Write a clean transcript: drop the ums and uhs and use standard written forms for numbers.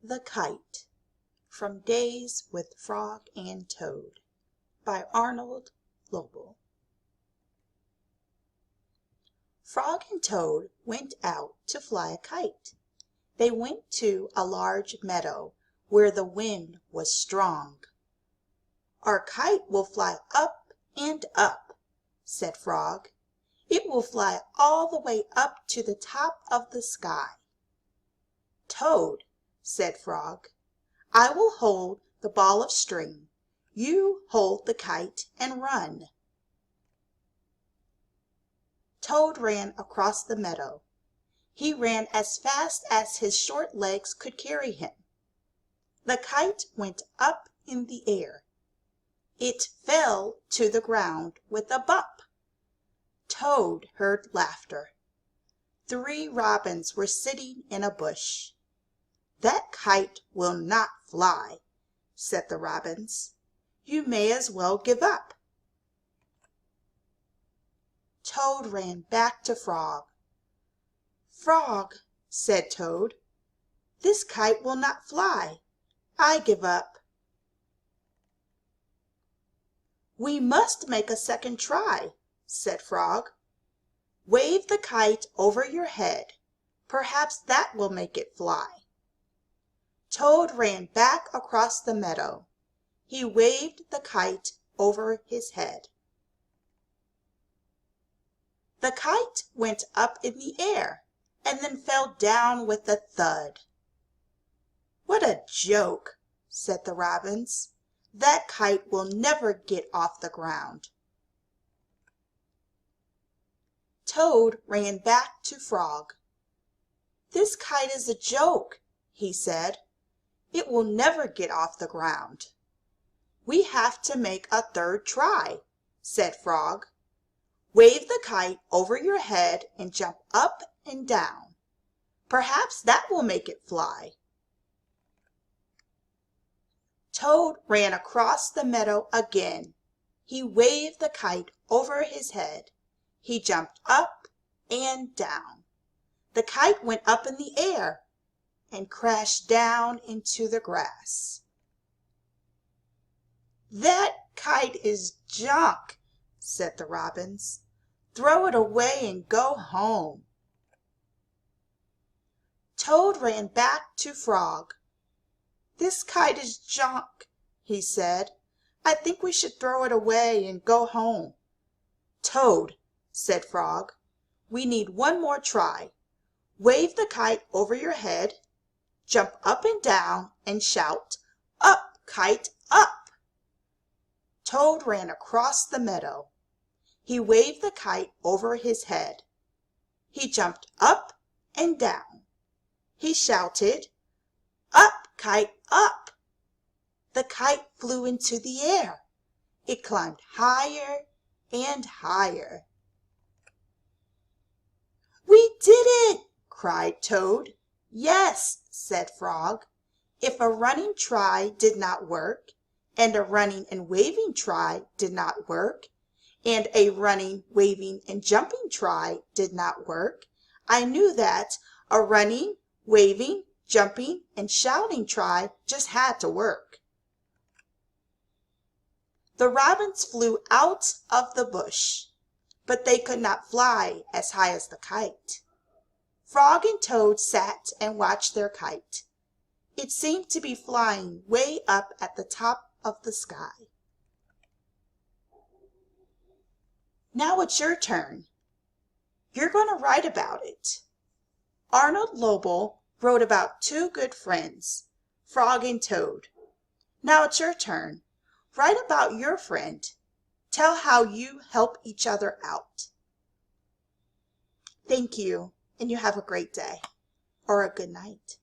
The Kite from Days with Frog and Toad by Arnold Lobel. Frog and Toad went out to fly a kite. They went to a large meadow where the wind was strong. "Our kite will fly up and up," said Frog. "It will fly all the way up to the top of the sky." "Toad," said Frog, "I will hold the ball of string. You hold the kite and run." Toad ran across the meadow. He ran as fast as his short legs could carry him. The kite went up in the air. It fell to the ground with a bump. Toad heard laughter. 3 robins were sitting in a bush. "That kite will not fly," said the robins. "You may as well give up." Toad ran back to Frog. "Frog," said Toad, "this kite will not fly. I give up." "We must make a second try," said Frog. "Wave the kite over your head. Perhaps that will make it fly." Toad ran back across the meadow. He waved the kite over his head. The kite went up in the air and then fell down with a thud. "What a joke!" said the robins. "That kite will never get off the ground." Toad ran back to Frog. "This kite is a joke," he said. "It will never get off the ground." "We have to make a third try," said Frog. "Wave the kite over your head and jump up and down. Perhaps that will make it fly." Toad ran across the meadow again. He waved the kite over his head. He jumped up and down. The kite went up in the air and crashed down into the grass. "That kite is junk," said the robins. "Throw it away and go home." Toad ran back to Frog. "This kite is junk," he said. "I think we should throw it away and go home." "Toad," said Frog, "we need one more try. Wave the kite over your head, jump up and down, and shout, 'Up, kite, up!'" Toad ran across the meadow. He waved the kite over his head. He jumped up and down. He shouted, "Up, kite, up!" The kite flew into the air. It climbed higher and higher. "We did it!" cried Toad. "Yes," said Frog. "If a running try did not work, and a running and waving try did not work, and a running, waving, and jumping try did not work, I knew that a running, waving, jumping, and shouting try just had to work." The robins flew out of the bush, but they could not fly as high as the kite. Frog and Toad sat and watched their kite. It seemed to be flying way up at the top of the sky. Now it's your turn. You're going to write about it. Arnold Lobel wrote about 2 good friends, Frog and Toad. Now it's your turn. Write about your friend. Tell how you help each other out. Thank you, and you have a great day or a good night.